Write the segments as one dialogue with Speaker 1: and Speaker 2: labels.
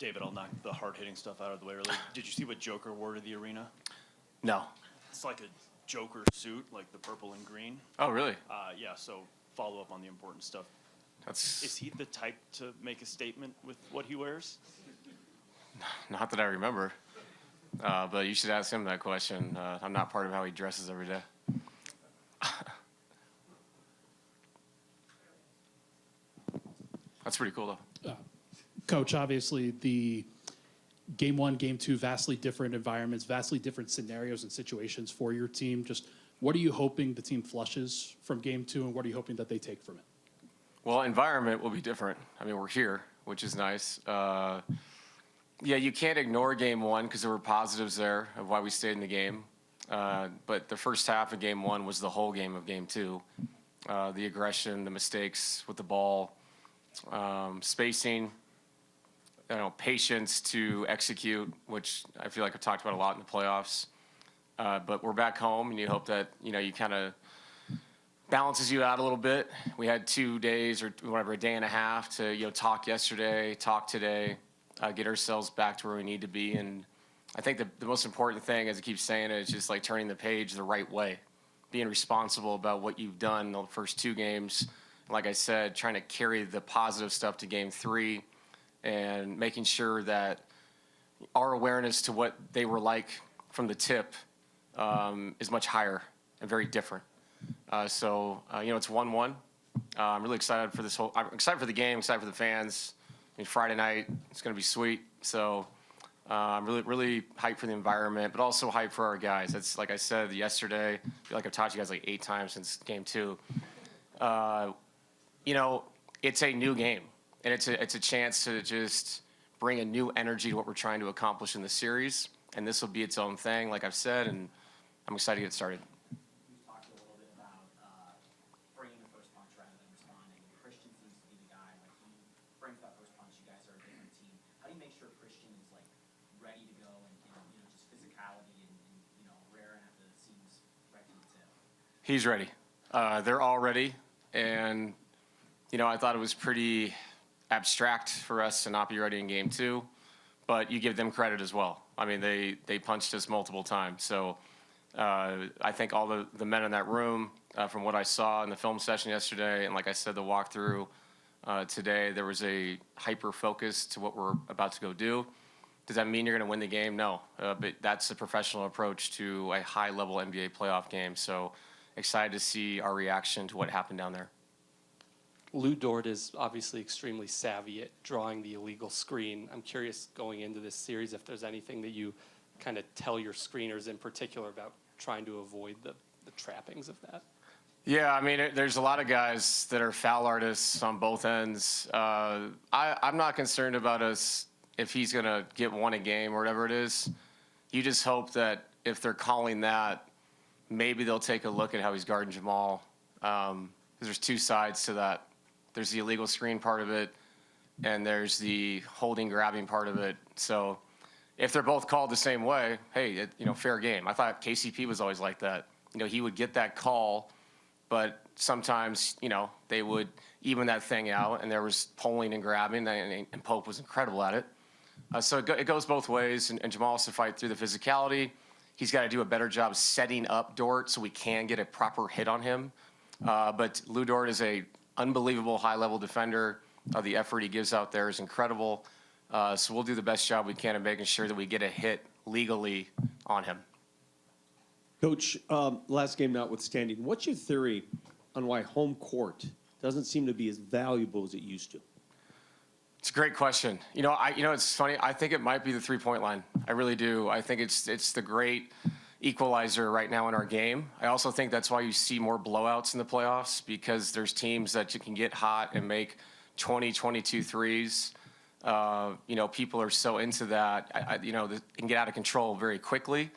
Speaker 1: David, I'll knock the hard-hitting stuff out of the way early. Did you see what Joker wore to the arena?
Speaker 2: No.
Speaker 1: It's like a Joker suit, like the purple and green.
Speaker 2: Oh, really?
Speaker 1: Yeah, so follow up on the important stuff. Is he the type to make a statement with what he wears?
Speaker 2: Not that I remember. But you should ask him that question. I'm not part of how he dresses every day. That's pretty cool, though.
Speaker 3: Coach, obviously the game one, game two, vastly different environments, vastly different scenarios and situations for your team. Just what are you hoping the team flushes from game two, and what are you hoping that they take from it?
Speaker 2: Well, environment will be different. I mean, we're here, which is nice. Yeah, you can't ignore game one because there were positives there of why we stayed in the game. But the first half of game one was the whole game of game two. The aggression, the mistakes with the ball, spacing, patience to execute, which I feel like I've talked about a lot in the playoffs. But we're back home, and you hope that, you kind of balances you out a little bit. We had 2 days or whatever, a day and a half to, talk yesterday, talk today, get ourselves back to where we need to be. And I think the most important thing, as I keep saying it, is just like turning the page the right way, being responsible about what you've done in the first 2 games. Like I said, trying to carry the positive stuff to game 3 and making sure that our awareness to what they were like from the tip is much higher and very different. So it's 1-1. I'm really excited for this I'm excited for the game, excited for the fans. I mean, Friday night, it's going to be sweet. So I'm really, really hyped for the environment, but also hyped for our guys. That's like I said yesterday. I feel like I've taught you guys like 8 times since game 2. It's a new game, and it's a chance to just bring a new energy to what we're trying to accomplish in the series. And this will be its own thing, like I've said, and I'm excited to get started.
Speaker 4: You talked a little bit about bringing the first punch rather than responding. Christian seems to be the guy. Like, he brings that first punch. You guys are a different team. How do you make sure Christian is like ready to go and just physicality and raring at the seams right from the tip?
Speaker 2: He's ready. They're all ready, and I thought it was pretty abstract for us to not be ready in game 2, but you give them credit as well. I mean, they punched us multiple times. So I think all the men in that room, from what I saw in the film session yesterday, and like I said, the walkthrough today, there was a hyper focus to what we're about to go do. Does that mean you're going to win the game? No, but that's a professional approach to a high-level NBA playoff game. So excited to see our reaction to what happened down there.
Speaker 5: Lou Dort is obviously extremely savvy at drawing the illegal screen. I'm curious, going into this series, if there's anything that you kind of tell your screeners in particular about trying to avoid the trappings of that.
Speaker 2: Yeah, I mean, there's a lot of guys that are foul artists on both ends. I'm not concerned about us if he's going to get 1 a game or whatever it is. You just hope that if they're calling that, maybe they'll take a look at how he's guarding Jamal. Because there's 2 sides to that. There's the illegal screen part of it, and there's the holding, grabbing part of it. So if they're both called the same way, hey, fair game. I thought KCP was always like that. He would get that call, but sometimes, they would even that thing out, and there was pulling and grabbing, and Pope was incredible at it. So it goes both ways, and Jamal has to fight through the physicality. He's got to do a better job setting up Dort so we can get a proper hit on him. But Lou Dort is a unbelievable high-level defender. The effort he gives out there is incredible. So we'll do the best job we can of making sure that we get a hit legally on him.
Speaker 6: Coach, last game notwithstanding, what's your theory on why home court doesn't seem to be as valuable as it used to?
Speaker 2: It's a great question. It's funny. I think it might be the three-point line. I really do. I think it's the great equalizer right now in our game. I also think that's why you see more blowouts in the playoffs, because there's teams that you can get hot and make 20, 22 threes. People are so into that. They can get out of control very quickly.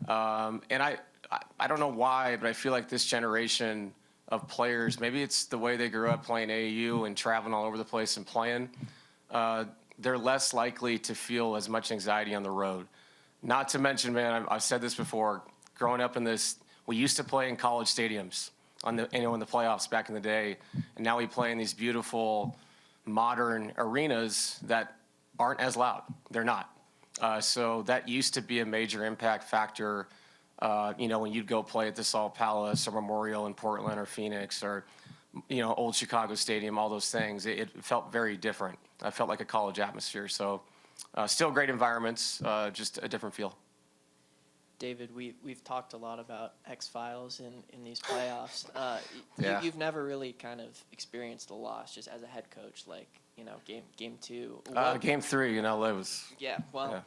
Speaker 2: And I don't know why, but I feel like this generation of players, maybe it's the way they grew up playing AAU and traveling all over the place and playing, they're less likely to feel as much anxiety on the road. Not to mention, man, I've said this before, growing up in this, we used to play in college stadiums in the playoffs back in the day, and now we play in these beautiful modern arenas that aren't as loud. They're not. So that used to be a major impact factor, when you'd go play at the Salt Palace or Memorial in Portland or Phoenix or, old Chicago Stadium, all those things. It felt very different. I felt like a college atmosphere. So still great environments, just a different feel.
Speaker 7: David, we've talked a lot about X-Files in these playoffs.
Speaker 2: Yeah.
Speaker 7: You've never really kind of experienced a loss just as a head coach, like, game two.
Speaker 2: Game 3, it was.
Speaker 7: Yeah, well,
Speaker 2: Yeah.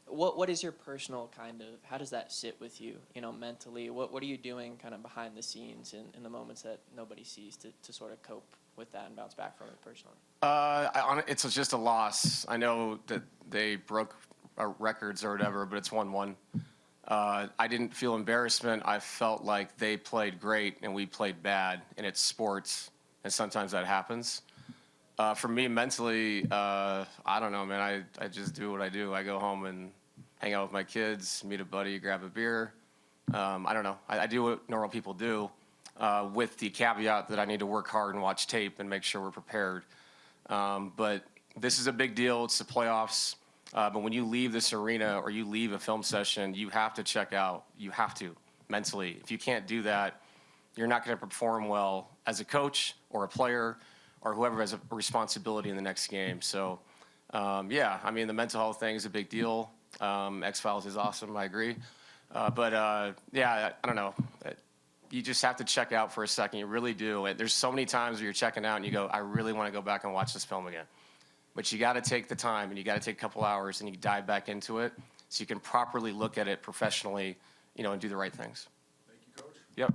Speaker 7: what is your personal kind of, how does that sit with you, mentally? What are you doing kind of behind the scenes in the moments that nobody sees to sort of cope with that and bounce back from it personally?
Speaker 2: It's just a loss. I know that they broke records or whatever, but it's 1-1. I didn't feel embarrassment. I felt like they played great and we played bad, and it's sports, and sometimes that happens. For me, mentally, I don't know, man. I just do what I do. I go home and hang out with my kids, meet a buddy, grab a beer. I don't know. I do what normal people do, with the caveat that I need to work hard and watch tape and make sure we're prepared. But this is a big deal. It's the playoffs. But when you leave this arena or you leave a film session, you have to check out. You have to, mentally. If you can't do that, you're not going to perform well as a coach or a player or whoever has a responsibility in the next game. So, the mental health thing is a big deal. X-Files is awesome, I agree. I don't know. You just have to check out for a second. You really do. There's so many times where you're checking out and you go, I really want to go back and watch this film again. But you got to take the time and you got to take a couple hours and you dive back into it so you can properly look at it professionally, and do the right things.
Speaker 8: Thank you, Coach.
Speaker 2: Yep.